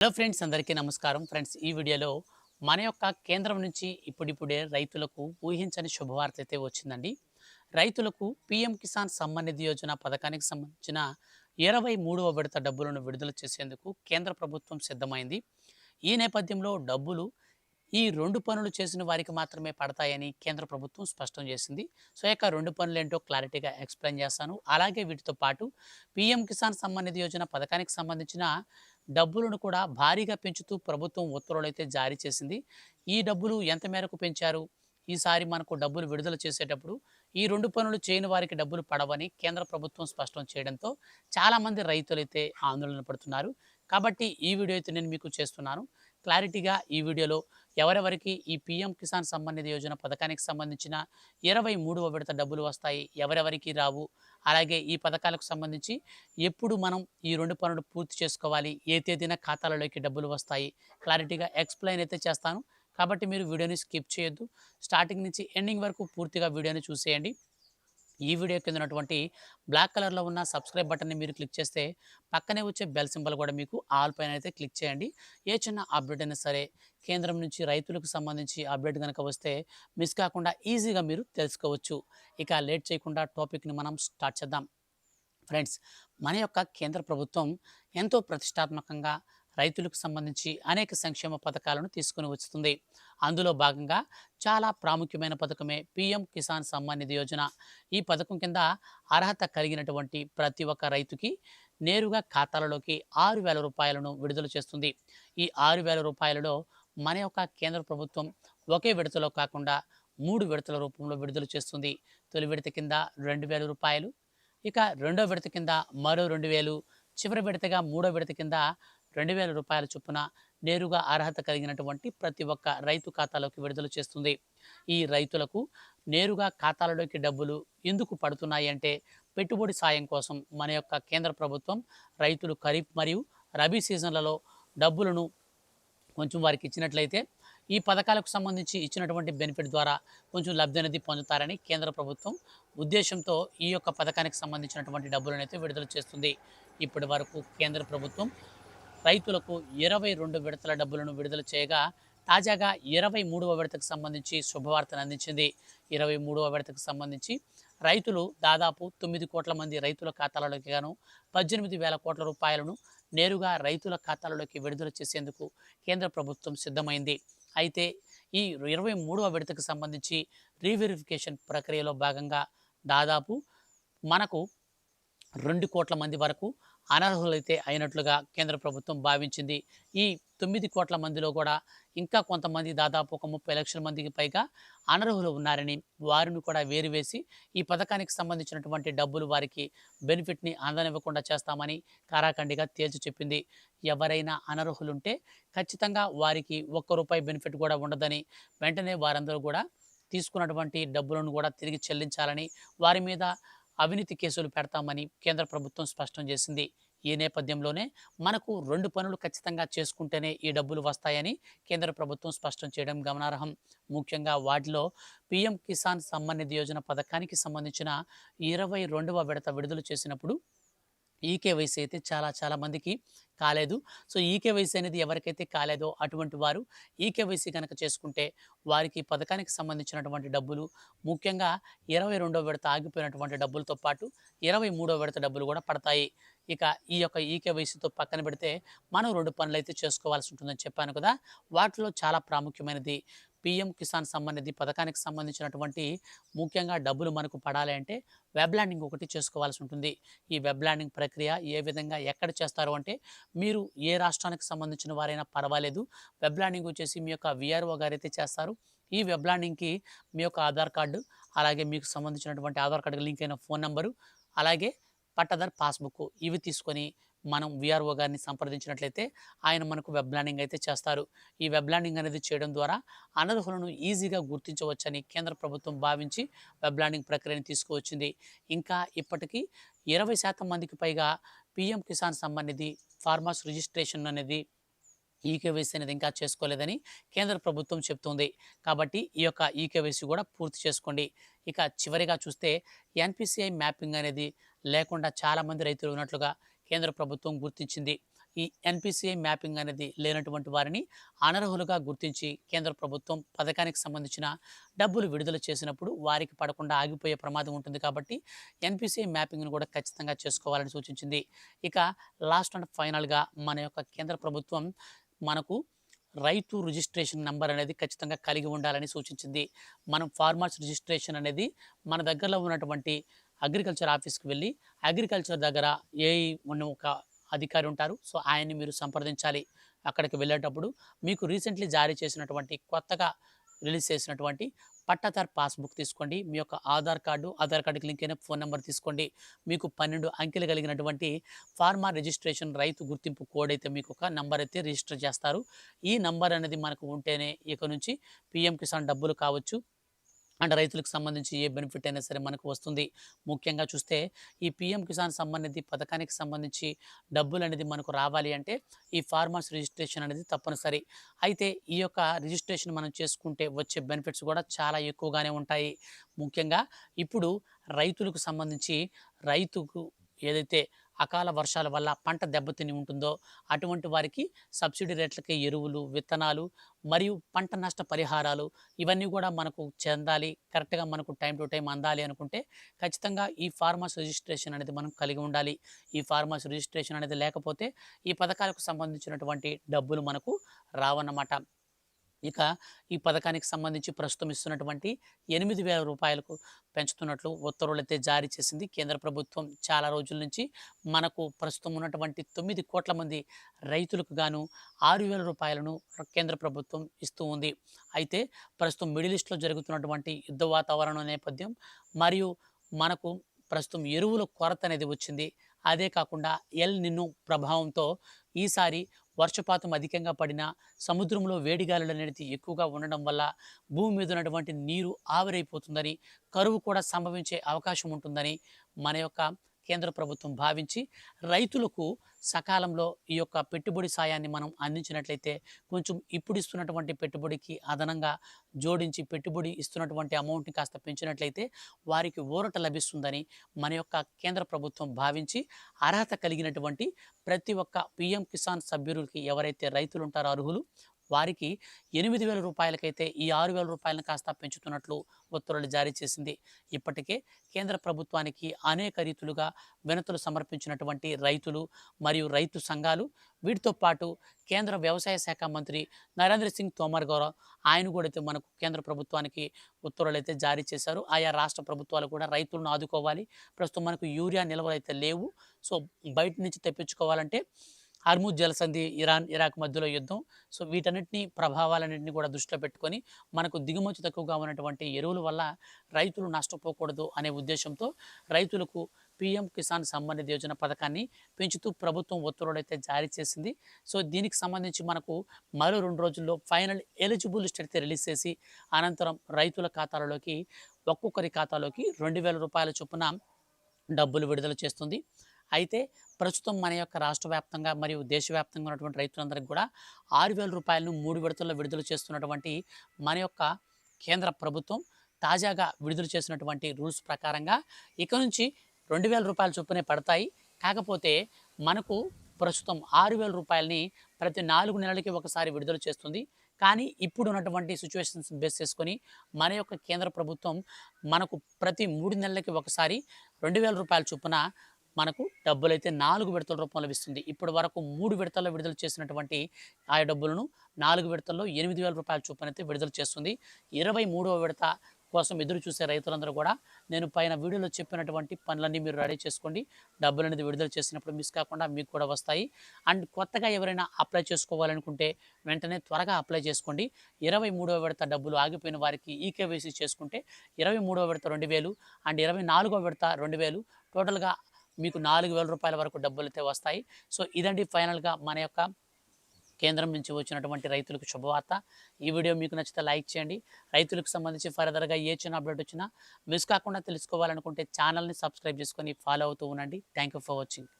Hello friends, అందరికీ నమస్కారం. Friends, ఈ వీడియోలో మన యొక్క కేంద్రం నుంచి ఇప్పుడిప్పుడే రైతులకు ఊహించని శుభవార్త అయితే వచ్చిందండి. రైతులకు పీఎం కిసాన్ సమ్మాన్ నిధి యోజన పథకానికి సంబంధించిన 23వ విడత డబ్బులను విడుదల చేసేందుకు కేంద్ర ప్రభుత్వం సిద్ధమైంది. ఈ నేపథ్యంలో డబ్బులు ఈ 2 పనులు చేసిన వారికి మాత్రమే పడతాయని కేంద్ర ప్రభుత్వం స్పష్టం చేసింది. సో, ఈ యొక్క 2 పనులేంటో క్లారిటీగా ఎక్స్‌ప్లెయిన్ చేస్తాను. అలాగే వీటితో పాటు పీఎం కిసాన్ సమ్మాన్ నిధి యోజన పథకానికి సంబంధించిన డబ్బులను కూడా భారీగా పెంచుతూ ప్రభుత్వం ఉత్తర్వులైతే జారీ చేసింది. ఈ డబ్బులు ఎంత మేరకు పెంచారు? ఈసారి మనకు డబ్బులు విడుదల చేసేటప్పుడు ఈ 2 పనులు చేయని వారికి డబ్బులు పడవని కేంద్ర ప్రభుత్వం స్పష్టం చేయడంతో చాలామంది రైతులైతే ఆందోళన పడుతున్నారు. కాబట్టి ఈ వీడియో అయితే నేను మీకు చేస్తున్నాను. క్లారిటీగా ఈ వీడియోలో ఎవరెవరికి ఈ పీఎం కిసాన్ సమ్మాన్ నిధి యోజన పథకానికి సంబంధించిన 23వ విడత డబ్బులు వస్తాయి, ఎవరెవరికి రావు, అలాగే ఈ పథకాలకు సంబంధించి ఎప్పుడు మనం ఈ 2 పనులు పూర్తి చేసుకోవాలి, ఏ తేదీన ఖాతాలలోకి డబ్బులు వస్తాయి, క్లారిటీగా ఎక్స్‌ప్లెయిన్ అయితే చేస్తాను. కాబట్టి మీరు వీడియోని స్కిప్ చేయొద్దు. స్టార్టింగ్ నుంచి ఎండింగ్ వరకు పూర్తిగా వీడియోని చూసేయండి. ఈ వీడియో కింద ఉన్నటువంటి బ్లాక్ కలర్‌లో ఉన్న సబ్స్క్రైబ్ బటన్‌ని మీరు క్లిక్ చేస్తే పక్కనే వచ్చే బెల్ సింబల్ కూడా మీకు ఆల్ పైన అయితే క్లిక్ చేయండి. ఏ చిన్న అప్డేట్ అయినా సరే కేంద్రం నుంచి రైతులకు సంబంధించి అప్డేట్ గనుక వస్తే మిస్ కాకుండా ఈజీగా మీరు తెలుసుకోవచ్చు. ఇక లేట్ చేయకుండా టాపిక్‌ని మనం స్టార్ట్ చేద్దాం. ఫ్రెండ్స్, మన యొక్క కేంద్ర ప్రభుత్వం ఎంతో ప్రతిష్టాత్మకంగా రైతులకు సంబంధించి అనేక సంక్షేమ పథకాలను తీసుకుని వస్తుంది. అందులో భాగంగా చాలా ప్రాముఖ్యమైన పథకమే పీఎం కిసాన్ సమ్మాన్ నిధి యోజన. ఈ పథకం కింద అర్హత కలిగినటువంటి ప్రతి ఒక్క రైతుకి నేరుగా ఖాతాలలోకి 6,000 రూపాయలను విడుదల చేస్తుంది. ఈ 6,000 రూపాయలలో మన యొక్క కేంద్ర ప్రభుత్వం ఒకే విడతలో కాకుండా 3 విడతల రూపంలో విడుదల చేస్తుంది. తొలి విడత కింద 2,000 రూపాయలు, ఇక రెండో విడత కింద మరో 2,000, చివరి విడతగా మూడో విడత కింద 2,000 రూపాయల చొప్పున నేరుగా అర్హత కలిగినటువంటి ప్రతి ఒక్క రైతు ఖాతాలోకి విడుదల చేస్తుంది. ఈ రైతులకు నేరుగా ఖాతాలలోకి డబ్బులు ఎందుకు పడుతున్నాయి అంటే, పెట్టుబడి సాయం కోసం మన యొక్క కేంద్ర ప్రభుత్వం రైతులు ఖరీఫ్ మరియు రబీ సీజన్లలో డబ్బులను కొంచెం వారికి ఇచ్చినట్లయితే ఈ పథకాలకు సంబంధించి ఇచ్చినటువంటి బెనిఫిట్ ద్వారా కొంచెం లబ్ధి అనేది పొందుతారని కేంద్ర ప్రభుత్వం ఉద్దేశంతో ఈ యొక్క పథకానికి సంబంధించినటువంటి డబ్బులను అయితే విడుదల చేస్తుంది. ఇప్పటి వరకు కేంద్ర ప్రభుత్వం రైతులకు 22 విడతల డబ్బులను విడుదల చేయగా, తాజాగా 23వ విడతకు సంబంధించి శుభవార్తను అందించింది. 23వ విడతకు సంబంధించి రైతులు దాదాపు 9 కోట్ల మంది రైతుల ఖాతాలలోకి గాను 18,000 కోట్ల రూపాయలను నేరుగా రైతుల ఖాతాలలోకి విడుదల చేసేందుకు కేంద్ర ప్రభుత్వం సిద్ధమైంది. అయితే ఈ 23వ విడతకు సంబంధించి రీవెరిఫికేషన్ ప్రక్రియలో భాగంగా దాదాపు మనకు 2 కోట్ల మంది వరకు అనర్హులైతే అయినట్లుగా కేంద్ర ప్రభుత్వం భావించింది. ఈ 9 కోట్ల మందిలో కూడా ఇంకా కొంతమంది దాదాపు ఒక 30 లక్షల మందికి పైగా అనర్హులు ఉన్నారని, వారిని కూడా వేరువేసి ఈ పథకానికి సంబంధించినటువంటి డబ్బులు వారికి బెనిఫిట్‌ని అందనివ్వకుండా చేస్తామని ఖరాఖండిగా తేల్చి చెప్పింది. ఎవరైనా అనర్హులుంటే ఖచ్చితంగా వారికి ఒక్క రూపాయి బెనిఫిట్ కూడా ఉండదని, వెంటనే వారందరూ కూడా తీసుకున్నటువంటి డబ్బులను కూడా తిరిగి చెల్లించాలని, వారి మీద అవినీతి కేసులు పెడతామని కేంద్ర ప్రభుత్వం స్పష్టం చేసింది. ఈ నేపథ్యంలోనే మనకు 2 పనులు ఖచ్చితంగా చేసుకుంటేనే ఈ డబ్బులు వస్తాయని కేంద్ర ప్రభుత్వం స్పష్టం చేయడం గమనార్హం. ముఖ్యంగా వాటిలో పీఎం కిసాన్ సమ్మాన్ నిధి యోజన పథకానికి సంబంధించిన 22వ విడత విడుదల చేసినప్పుడు ఈకేవైసీ అయితే చాలా మందికి కాలేదు. సో, ఈకేవైసీ అనేది ఎవరికైతే కాలేదో అటువంటి వారు ఈకేవైసీ గనక చేసుకుంటే వారికి పథకానికి సంబంధించినటువంటి డబ్బులు, ముఖ్యంగా 22వ విడత ఆగిపోయినటువంటి డబ్బులతో పాటు 23వ విడత డబ్బులు కూడా పడతాయి. ఇక ఈ యొక్క ఈకేవైసీతో పక్కన పెడితే మనం 2 పనులైతే చేసుకోవాల్సి ఉంటుందని చెప్పాను కదా! వాటిలో చాలా ప్రాముఖ్యమైనది పీఎం కిసాన్ సమ్మాన్ నిధి పథకానికి సంబంధించినటువంటి ముఖ్యంగా డబ్బులు మనకు పడాలి అంటే వెబ్ ల్యాండింగ్ ఒకటి చేసుకోవాల్సి ఉంటుంది. ఈ వెబ్ ల్యాండింగ్ ప్రక్రియ ఏ విధంగా ఎక్కడ చేస్తారు అంటే, మీరు ఏ రాష్ట్రానికి సంబంధించిన వారైనా పర్వాలేదు, వెబ్ ల్యాండింగ్ వచ్చేసి మీ యొక్క వీఆర్ఓ గారైతే చేస్తారు. ఈ వెబ్ ల్యాండింగ్‌కి మీ యొక్క ఆధార్ కార్డు, అలాగే మీకు సంబంధించినటువంటి ఆధార్ కార్డ్‌కి లింక్ అయిన ఫోన్ నంబరు, అలాగే పట్టాదారు పాస్‌బుక్కు ఇవి తీసుకొని మనం వీఆర్ఓ గారిని సంప్రదించినట్లయితే ఆయన మనకు వెబ్ ల్యాండింగ్ అయితే చేస్తారు. ఈ వెబ్ ల్యాండింగ్ అనేది చేయడం ద్వారా అనర్హులను ఈజీగా గుర్తించవచ్చని కేంద్ర ప్రభుత్వం భావించి వెబ్ ల్యాండింగ్ ప్రక్రియను తీసుకువచ్చింది. ఇంకా ఇప్పటికీ 20% మందికి పైగా PM Kisan Samman Nidhi farmers registration అనేది ఈకేవైసీ అనేది ఇంకా చేసుకోలేదని కేంద్ర ప్రభుత్వం చెప్తుంది. కాబట్టి ఈ యొక్క ఈకేవైసీ కూడా పూర్తి చేసుకోండి. ఇక చివరిగా చూస్తే ఎన్‌పిసిఐ మ్యాపింగ్ అనేది లేకుండా చాలామంది రైతులు ఉన్నట్లుగా కేంద్ర ప్రభుత్వం గుర్తించింది. ఈ ఎన్పిసిఐ మ్యాపింగ్ అనేది లేనటువంటి వారిని అనర్హులుగా గుర్తించి కేంద్ర ప్రభుత్వం పథకానికి సంబంధించిన డబ్బులు విడుదల చేసినప్పుడు వారికి పడకుండా ఆగిపోయే ప్రమాదం ఉంటుంది కాబట్టి ఎన్పిసిఐ మ్యాపింగ్ను కూడా ఖచ్చితంగా చేసుకోవాలని సూచించింది. ఇక లాస్ట్ అండ్ ఫైనల్గా మన యొక్క కేంద్ర ప్రభుత్వం మనకు రైతు రిజిస్ట్రేషన్ నంబర్ అనేది ఖచ్చితంగా కలిగి ఉండాలని సూచించింది. మనం ఫార్మర్స్ రిజిస్ట్రేషన్ అనేది మన దగ్గరలో ఉన్నటువంటి అగ్రికల్చర్ ఆఫీస్కి వెళ్ళి అగ్రికల్చర్ దగ్గర ఏఈ ఉన్న ఒక అధికారి ఉంటారు. సో ఆయన్ని మీరు సంప్రదించాలి. అక్కడికి వెళ్ళేటప్పుడు మీకు రీసెంట్లీ జారీ చేసినటువంటి కొత్తగా రిలీజ్ చేసినటువంటి పట్టాదార్ పాస్బుక్ తీసుకోండి. మీ యొక్క ఆధార్ కార్డుకి లింక్ అయిన ఫోన్ నెంబర్ తీసుకోండి. మీకు 12 అంకెలు కలిగినటువంటి ఫార్మర్ రిజిస్ట్రేషన్ రైతు గుర్తింపు కోడ్ అయితే మీకు ఒక నంబర్ అయితే రిజిస్టర్ చేస్తారు. ఈ నంబర్ అనేది మనకు ఉంటేనే ఇక నుంచి పీఎం కిసాన్ డబ్బులు కావచ్చు అండ్ రైతులకు సంబంధించి ఏ బెనిఫిట్ అయినా సరే మనకు వస్తుంది. ముఖ్యంగా చూస్తే ఈ పీఎం కిసాన్ సమ్మాన్ నిధి పథకానికి సంబంధించి డబ్బులు అనేది మనకు రావాలి అంటే ఈ ఫార్మర్స్ రిజిస్ట్రేషన్ అనేది తప్పనిసరి. అయితే ఈ యొక్క రిజిస్ట్రేషన్ మనం చేసుకుంటే వచ్చే బెనిఫిట్స్ కూడా చాలా ఎక్కువగానే ఉంటాయి. ముఖ్యంగా ఇప్పుడు రైతులకు సంబంధించి రైతుకు ఏదైతే అకాల వర్షాల వల్ల పంట దెబ్బతిని ఉంటుందో అటువంటి వారికి సబ్సిడీ రేట్లకి ఎరువులు, విత్తనాలు మరియు పంట నష్ట పరిహారాలు ఇవన్నీ కూడా మనకు చెందాలి. కరెక్ట్‌గా మనకు టైమ్ టు టైమ్ అందాలి అనుకుంటే ఖచ్చితంగా ఈ ఫార్మర్స్ రిజిస్ట్రేషన్ అనేది మనం కలిగి ఉండాలి. ఈ ఫార్మర్స్ రిజిస్ట్రేషన్ అనేది లేకపోతే ఈ పథకాలకు సంబంధించినటువంటి డబ్బులు మనకు రావన్నమాట. ఇక ఈ పథకానికి సంబంధించి ప్రస్తుతం ఇస్తున్నటువంటి 8,000 రూపాయలకు పెంచుతున్నట్లు ఉత్తర్వులైతే జారీ చేసింది కేంద్ర ప్రభుత్వం. చాలా రోజుల నుంచి మనకు ప్రస్తుతం ఉన్నటువంటి 9 కోట్ల మంది రైతులకు గాను 6,000 రూపాయలను కేంద్ర ప్రభుత్వం ఇస్తూ ఉంది. అయితే ప్రస్తుతం మిడిల్ ఈస్ట్‌లో జరుగుతున్నటువంటి యుద్ధ వాతావరణం నేపథ్యం మరియు మనకు ప్రస్తుతం ఎరువుల కొరత అనేది వచ్చింది. అదే కాకుండా ఎల్ నినో ప్రభావంతో ఈసారి వర్షపాతం అధికంగా పడినా సముద్రంలో వేడిగాలులు అనేది ఎక్కువగా ఉండడం వల్ల భూమి మీద ఉన్నటువంటి నీరు ఆవిరైపోతుందని, కరువు కూడా సంభవించే అవకాశం ఉంటుందని మన యొక్క కేంద్ర ప్రభుత్వం భావించి రైతులకు సకాలంలో ఈ యొక్క పెట్టుబడి సాయాన్ని మనం అందించినట్లయితే కొంచెం ఇప్పుడు ఇస్తున్నటువంటి పెట్టుబడికి అదనంగా జోడించి పెట్టుబడి ఇస్తున్నటువంటి అమౌంట్ని కాస్త పెంచినట్లయితే వారికి ఊరట లభిస్తుందని మన యొక్క కేంద్ర ప్రభుత్వం భావించి అర్హత కలిగినటువంటి ప్రతి ఒక్క పీఎం కిసాన్ సభ్యులకి ఎవరైతే రైతులు ఉంటారో అర్హులు వారికి 8,000 రూపాయలకైతే ఈ 6,000 రూపాయలను కాస్త పెంచుతున్నట్లు ఉత్తర్వులు జారీ చేసింది. ఇప్పటికే కేంద్ర ప్రభుత్వానికి అనేక రీతులుగా వినతులు సమర్పించినటువంటి రైతులు మరియు రైతు సంఘాలు వీటితో పాటు కేంద్ర వ్యవసాయ శాఖ మంత్రి నరేంద్ర సింగ్ తోమర్ గారు ఆయన కూడా అయితే మనకు కేంద్ర ప్రభుత్వానికి ఉత్తర్వులు అయితే జారీ చేశారు. ఆయా రాష్ట్ర ప్రభుత్వాలు కూడా రైతులను ఆదుకోవాలి. ప్రస్తుతం మనకు యూరియా నిల్వలు అయితే లేవు. సో బయట నుంచి తెప్పించుకోవాలంటే హర్ముజ్ జలసంధి, ఇరాన్, ఇరాక్ మధ్యలో యుద్ధం. సో వీటన్నిటిని ప్రభావాలన్నింటినీ కూడా దృష్టిలో పెట్టుకొని మనకు దిగుమతి తక్కువగా ఉన్నటువంటి ఎరువుల వల్ల రైతులు నష్టపోకూడదు అనే ఉద్దేశంతో రైతులకు పీఎం కిసాన్ సమ్మాన్ నిధి యోజన పథకాన్ని పెంచుతూ ప్రభుత్వం ఉత్తర్వులు అయితే జారీ చేసింది. సో దీనికి సంబంధించి మనకు మరో 2 రోజుల్లో ఫైనల్ ఎలిజిబుల్ లిస్ట్ అయితే రిలీజ్ చేసి అనంతరం రైతుల ఖాతాలలోకి ఒక్కొక్కరి ఖాతాలోకి 2,000 రూపాయల చొప్పున డబ్బులు విడుదల చేస్తుంది. అయితే ప్రస్తుతం మన యొక్క రాష్ట్ర వ్యాప్తంగా మరియు దేశవ్యాప్తంగా ఉన్నటువంటి రైతులందరికీ కూడా 6,000 రూపాయలను 3 విడతల్లో విడుదల చేస్తున్నటువంటి మన యొక్క కేంద్ర ప్రభుత్వం తాజాగా విడుదల చేసినటువంటి రూల్స్ ప్రకారంగా ఇక నుంచి 2,000 రూపాయల చొప్పునే పడతాయి. కాకపోతే మనకు ప్రస్తుతం 6,000 రూపాయలని ప్రతి 4 నెలలకి ఒకసారి విడుదల చేస్తుంది. కానీ ఇప్పుడు ఉన్నటువంటి సిచ్యువేషన్స్ బేస్ చేసుకొని మన యొక్క కేంద్ర ప్రభుత్వం మనకు ప్రతి 3 నెలలకి ఒకసారి 2,000 రూపాయల చొప్పున మనకు డబ్బులైతే 4 విడతల రూపంలో ఇస్తుంది. ఇప్పటి వరకు 3 విడతల్లో విడుదల చేసినటువంటి ఆ డబ్బులను 4 విడతల్లో 8,000 రూపాయల చొప్పునైతే విడుదల చేస్తుంది. 23వ విడత కోసం ఎదురు చూసే రైతులందరూ కూడా నేను పైన వీడియోలో చెప్పినటువంటి పనులన్నీ మీరు రెడీ చేసుకోండి. డబ్బులు అనేది విడుదల చేసినప్పుడు మిస్ కాకుండా మీకు కూడా వస్తాయి. అండ్ కొత్తగా ఎవరైనా అప్లై చేసుకోవాలనుకుంటే వెంటనే త్వరగా అప్లై చేసుకోండి. 23వ విడత డబ్బులు ఆగిపోయిన వారికి ఈకేవైసీ చేసుకుంటే 23వ విడత 2,000 అండ్ 24వ విడత 2,000 టోటల్గా మీకు 4,000 రూపాయల వరకు డబ్బులైతే వస్తాయి. సో ఇదండి ఫైనల్గా మన యొక్క కేంద్రం నుంచి వచ్చినటువంటి రైతులకు శుభవార్త. ఈ వీడియో మీకు నచ్చితే లైక్ చేయండి. రైతులకు సంబంధించి ఫర్దర్‌గా ఏ చిన్న అప్డేట్ వచ్చినా మిస్ కాకుండా తెలుసుకోవాలనుకుంటే ఛానల్‌ని సబ్స్క్రైబ్ చేసుకొని ఫాలో అవుతూ ఉండండి. Thank you for watching.